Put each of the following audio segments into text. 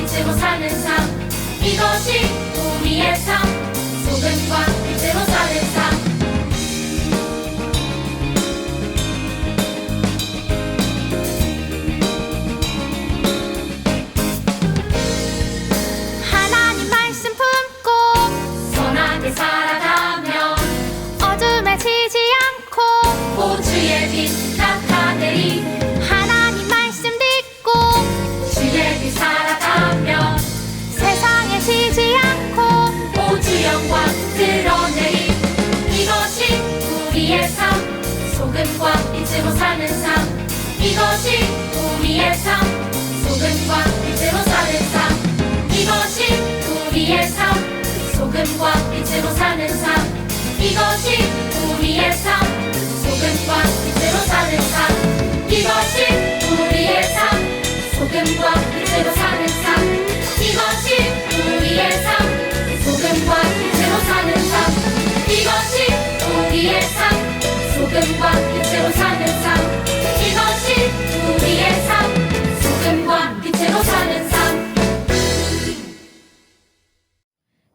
빛으로 사는 삶 이것이 우리의 삶 소금과 빛으로 사는 삶 하나님 말씀 품고 선하게 살아가며 어둠에 지지 않고 호주의 빛 나타내리 하나님 말씀 듣고 주의 빛 살아가며 세상에 지지 않고 호주 영광 드러내리 이것이 우리의 삶 소금과 빛으로 사는 삶 이것이 우리의 삶 소금과 빛으로 사는 삶 이것이 우리의 삶 소금과 빛으로 사는 삶 이것이 우리의 삶 소금과 빛으로 사는 삶 이것이 우리의 삶 소금과 빛으로 사는 삶 이것이 우리의 삶 소금과 빛으로 사는 삶 이것이 우리의 삶 소금과 빛으로 사는 삶 이것이 우리의 삶 소금과 빛으로 사는 삶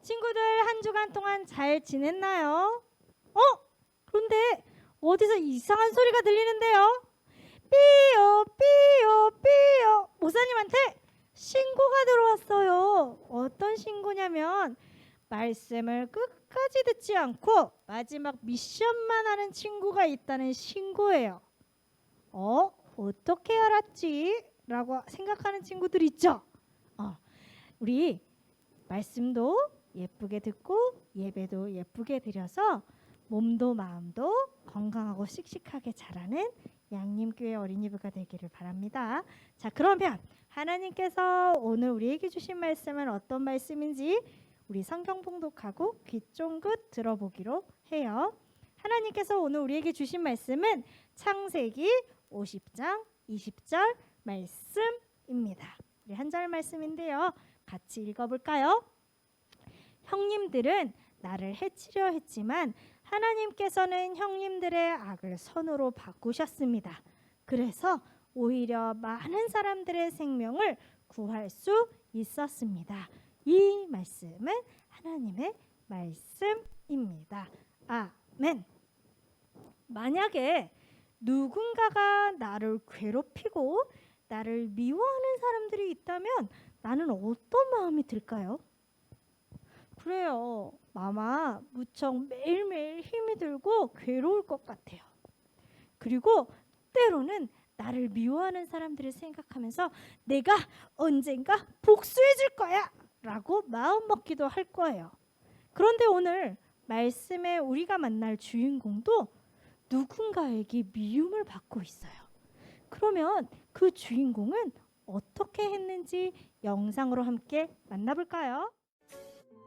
친구들 한 주간 동안 잘 지냈나요? 그런데 어디서 이상한 소리가 들리는데요? 삐요 삐요 삐요 모사님한테 신고가 들어왔어요. 어떤 신고냐면 말씀을 끝까지 듣지 않고 마지막 미션만 하는 친구가 있다는 신고예요. 어떻게 알았지? 라고 생각하는 친구들 있죠? 우리 말씀도 예쁘게 듣고 예배도 예쁘게 드려서 몸도 마음도 건강하고 씩씩하게 자라는 양림교회 어린이부가 되기를 바랍니다. 자, 그러면 하나님께서 오늘 우리에게 주신 말씀은 어떤 말씀인지 우리 성경 봉독하고 귀 쫑긋 들어보기로 해요. 하나님께서 오늘 우리에게 주신 말씀은 창세기 50장 20절 말씀입니다. 우리 한 절 말씀인데요. 같이 읽어볼까요? 형님들은 나를 해치려 했지만 하나님께서는 형님들의 악을 선으로 바꾸셨습니다. 그래서 오히려 많은 사람들의 생명을 구할 수 있었습니다. 이 말씀은 하나님의 말씀입니다. 아멘. 만약에 누군가가 나를 괴롭히고 나를 미워하는 사람들이 있다면 나는 어떤 마음이 들까요? 그래요. 아마 무척 매일매일 힘이 들고 괴로울 것 같아요. 그리고 때로는 나를 미워하는 사람들을 생각하면서 내가 언젠가 복수해 줄 거야 라고 마음먹기도 할 거예요. 그런데 오늘 말씀에 우리가 만날 주인공도 누군가에게 미움을 받고 있어요. 그러면 그 주인공은 어떻게 했는지 영상으로 함께 만나볼까요?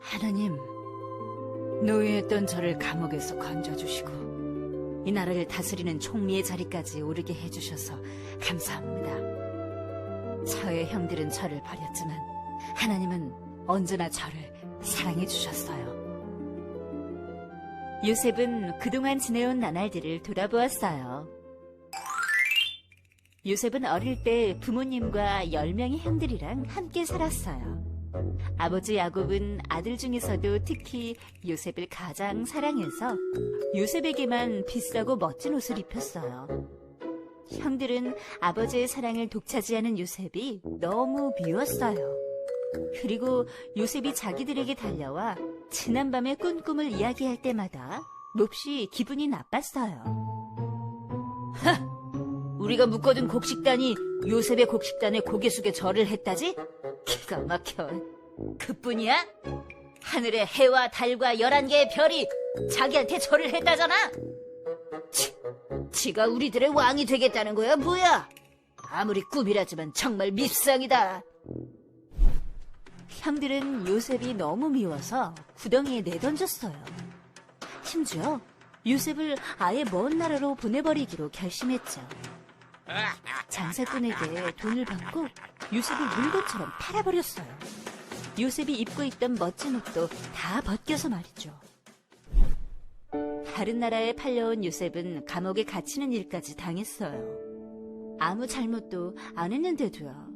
하나님, 노예였던 저를 감옥에서 건져주시고 이 나라를 다스리는 총리의 자리까지 오르게 해주셔서 감사합니다. 저의 형들은 저를 버렸지만 하나님은 언제나 저를 사랑해 주셨어요. 요셉은 그동안 지내온 나날들을 돌아보았어요. 요셉은 어릴 때 부모님과 10명의 형들이랑 함께 살았어요. 아버지 야곱은 아들 중에서도 특히 요셉을 가장 사랑해서 요셉에게만 비싸고 멋진 옷을 입혔어요. 형들은 아버지의 사랑을 독차지하는 요셉이 너무 미웠어요. 그리고 요셉이 자기들에게 달려와 지난밤의 꾼 꿈을 이야기할 때마다 몹시 기분이 나빴어요. 우리가 묶어둔 곡식단이 요셉의 곡식단에 고개 숙여 절을 했다지? 기가 막혀. 그뿐이야? 하늘의 해와 달과 11개의 별이 자기한테 절을 했다잖아? 지가 우리들의 왕이 되겠다는 거야, 뭐야? 아무리 꿈이라지만 정말 밉상이다. 형들은 요셉이 너무 미워서 구덩이에 내던졌어요. 심지어 요셉을 아예 먼 나라로 보내버리기로 결심했죠. 장사꾼에게 돈을 받고 요셉을 물건처럼 팔아버렸어요. 요셉이 입고 있던 멋진 옷도 다 벗겨서 말이죠. 다른 나라에 팔려온 요셉은 감옥에 갇히는 일까지 당했어요. 아무 잘못도 안 했는데도요.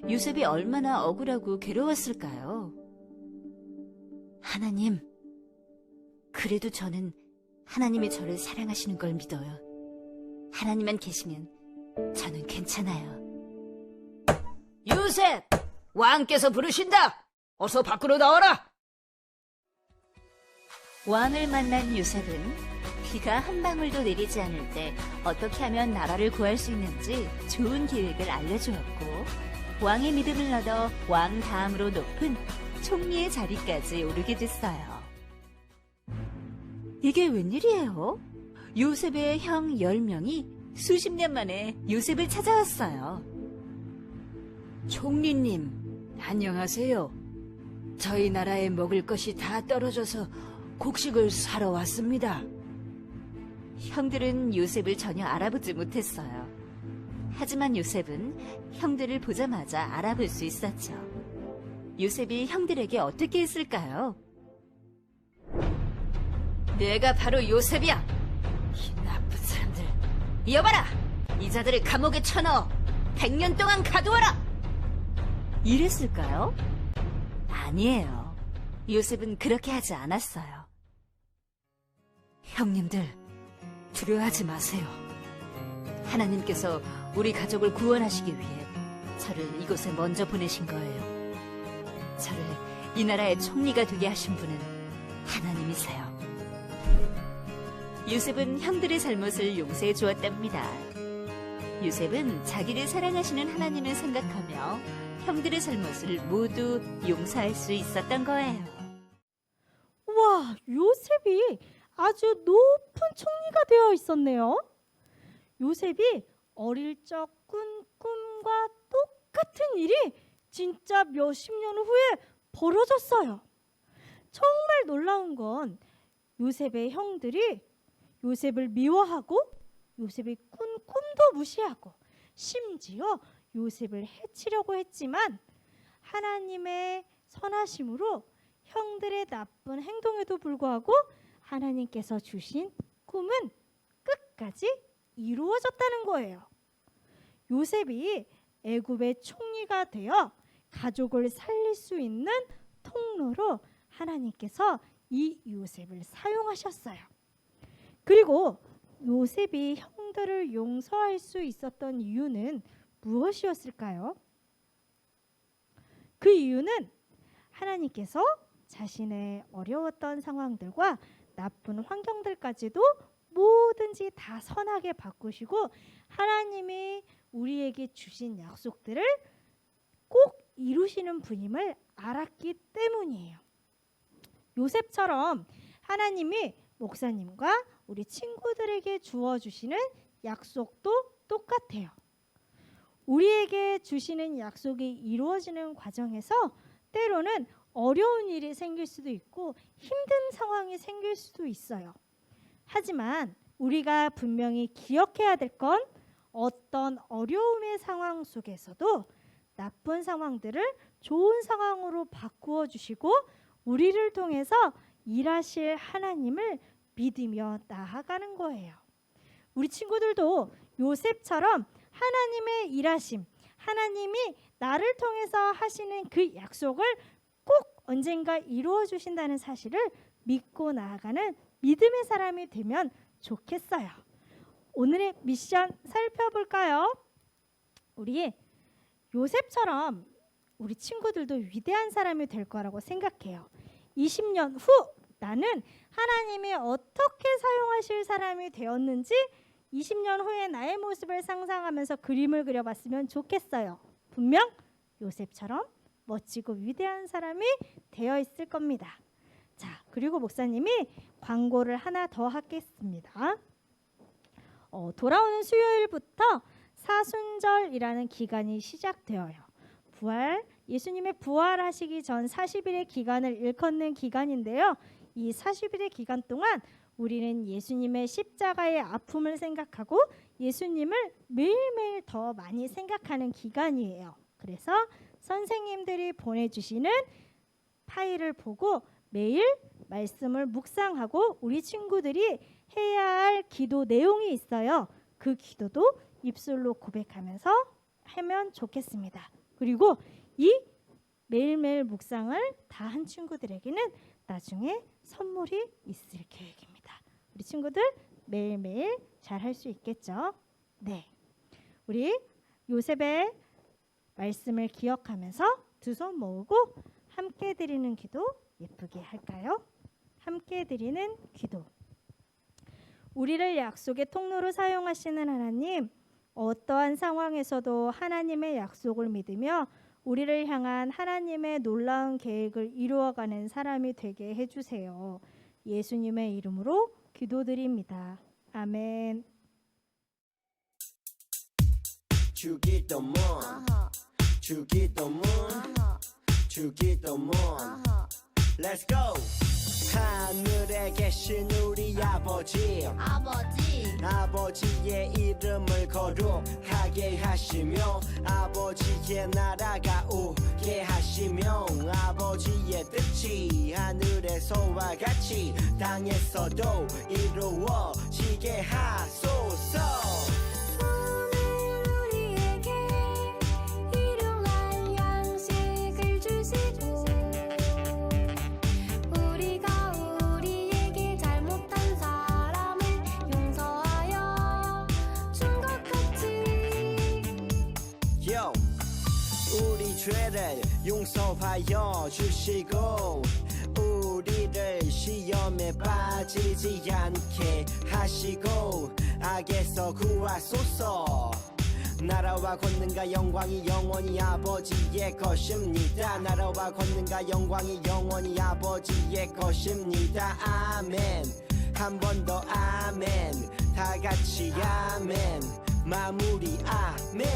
요셉이 얼마나 억울하고 괴로웠을까요? 하나님, 그래도 저는 하나님이 저를 사랑하시는 걸 믿어요. 하나님만 계시면 저는 괜찮아요. 요셉! 왕께서 부르신다! 어서 밖으로 나와라! 왕을 만난 요셉은 비가 한 방울도 내리지 않을 때 어떻게 하면 나라를 구할 수 있는지 좋은 계획을 알려주었고, 왕의 믿음을 얻어 왕 다음으로 높은 총리의 자리까지 오르게 됐어요. 이게 웬일이에요? 요셉의 형 10명이 수십 년 만에 요셉을 찾아왔어요. 총리님, 안녕하세요. 저희 나라에 먹을 것이 다 떨어져서 곡식을 사러 왔습니다. 형들은 요셉을 전혀 알아보지 못했어요. 하지만 요셉은 형들을 보자마자 알아볼 수 있었죠. 요셉이 형들에게 어떻게 했을까요? 내가 바로 요셉이야. 이 나쁜 사람들. 여봐라! 이 자들을 감옥에 쳐넣어 100년 동안 가두어라! 이랬을까요? 아니에요. 요셉은 그렇게 하지 않았어요. 형님들, 두려워하지 마세요. 하나님께서 우리 가족을 구원하시기 위해 저를 이곳에 먼저 보내신 거예요. 저를 이 나라의 총리가 되게 하신 분은 하나님이세요. 요셉은 형들의 잘못을 용서해 주었답니다. 요셉은 자기를 사랑하시는 하나님을 생각하며 형들의 잘못을 모두 용서할 수 있었던 거예요. 와, 요셉이 아주 높은 총리가 되어 있었네요. 요셉이 어릴 적 꾼 꿈과 똑같은 일이 진짜 몇십 년 후에 벌어졌어요. 정말 놀라운 건 요셉의 형들이 요셉을 미워하고 요셉이 꾼 꿈도 무시하고 심지어 요셉을 해치려고 했지만 하나님의 선하심으로 형들의 나쁜 행동에도 불구하고 하나님께서 주신 꿈은 끝까지 이루어졌다는 거예요. 요셉이 애굽의 총리가 되어 가족을 살릴 수 있는 통로로 하나님께서 이 요셉을 사용하셨어요. 그리고 요셉이 형들을 용서할 수 있었던 이유는 무엇이었을까요? 그 이유는 하나님께서 자신의 어려웠던 상황들과 나쁜 환경들까지도 뭐든지 다 선하게 바꾸시고 하나님이 우리에게 주신 약속들을 꼭 이루시는 분임을 알았기 때문이에요. 요셉처럼 하나님이 목사님과 우리 친구들에게 주어주시는 약속도 똑같아요. 우리에게 주시는 약속이 이루어지는 과정에서 때로는 어려운 일이 생길 수도 있고 힘든 상황이 생길 수도 있어요. 하지만 우리가 분명히 기억해야 될 건 어떤 어려움의 상황 속에서도 나쁜 상황들을 좋은 상황으로 바꾸어 주시고 우리를 통해서 일하실 하나님을 믿으며 나아가는 거예요. 우리 친구들도 요셉처럼 하나님의 일하심, 하나님이 나를 통해서 하시는 그 약속을 꼭 언젠가 이루어 주신다는 사실을 믿고 나아가는 믿음의 사람이 되면 좋겠어요. 오늘의 미션 살펴볼까요? 우리 요셉처럼 우리 친구들도 위대한 사람이 될 거라고 생각해요. 20년 후 나는 하나님이 어떻게 사용하실 사람이 되었는지 20년 후에 나의 모습을 상상하면서 그림을 그려봤으면 좋겠어요. 분명 요셉처럼 멋지고 위대한 사람이 되어 있을 겁니다. 자, 그리고 목사님이 광고를 하나 더 하겠습니다. 돌아오는 수요일부터 사순절이라는 기간이 시작되어요. 예수님의 부활하시기 전 40일의 기간을 일컫는 기간인데요. 이 40일의 기간 동안 우리는 예수님의 십자가의 아픔을 생각하고 예수님을 매일매일 더 많이 생각하는 기간이에요. 그래서 선생님들이 보내주시는 파일을 보고 매일 말씀을 묵상하고 우리 친구들이 해야 할 기도 내용이 있어요. 그 기도도 입술로 고백하면서 하면 좋겠습니다. 그리고 이 매일매일 묵상을 다 한 친구들에게는 나중에 선물이 있을 계획입니다. 우리 친구들 매일매일 잘 할 수 있겠죠? 네. 우리 요셉의 말씀을 기억하면서 두 손 모으고 함께 드리는 기도 예쁘게 할까요? 함께 드리는 기도. 우리를 약속의 통로로 사용하시는 하나님, 어떠한 상황에서도 하나님의 약속을 믿으며 우리를 향한 하나님의 놀라운 계획을 이루어가는 사람이 되게 해주세요. 예수님의 이름으로 기도드립니다. 아멘. 주기도문 주기도문 주기도문 Let's go 하늘에 계신 우리 아버지 아버지의 이름을 거룩하게 하시며 아버지의 나라가 오게 하시며 아버지의 뜻이 하늘에서와 같이 땅에서도 이루어지게 하소서. 우리에게 일용할 양식을 주시고 우리가 우리에게 잘못한 사람을 용서하여 준 것 같이 Yo, 우리 죄를 용서하여 주시고 우리를 시험에 빠지지 않게 하시고 악에서 구하소서. 나라와 권능과 영광이 영원히 아버지의 것입니다. 나라와 권능과 영광이 영원히 아버지의 것입니다. 아멘. 한 번 더 아멘. 다 같이 아멘. 마무리 아멘.